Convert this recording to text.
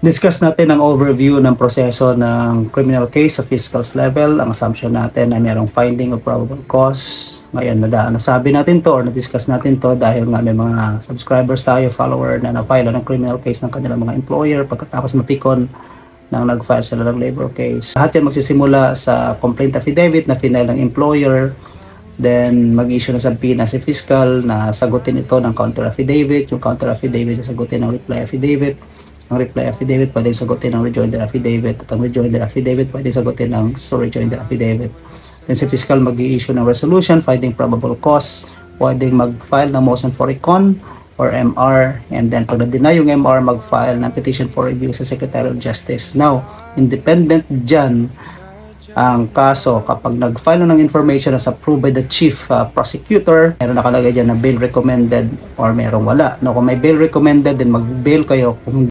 Discuss natin ang overview ng proseso ng criminal case sa fiscal's level. Ang assumption natin ay mayroong finding of probable cause. Ngayon, nasabi natin to or na-discuss natin to dahil nga may mga subscribers tayo, follower na na-file ng criminal case ng kanilang mga employer pagkatapos mapikon nang nag-file sila ng labor case. Lahat yan magsisimula sa complaint affidavit na final ng employer. Then, mag-issue na subpoena si fiscal na sagutin ito ng counter affidavit. Yung counter affidavit sagutin ng reply affidavit. Ang reply affidavit pwedeng sagutin ng rejoinder affidavit. At ang rejoinder affidavit pwedeng sagutin ng rejoinder affidavit. Then si fiscal mag-i-issue ng resolution, finding probable cause. Pwedeng mag-file ng motion for recon or MR. And then pag na-deny yung MR, mag-file ng petition for review sa Secretary of Justice. Now, independent dyan ang kaso kapag nag-file ng information as approved by the chief prosecutor, meron nakalagay dyan na bail recommended or merong wala. No, kung may bail recommended, then mag-bail kayo. Kung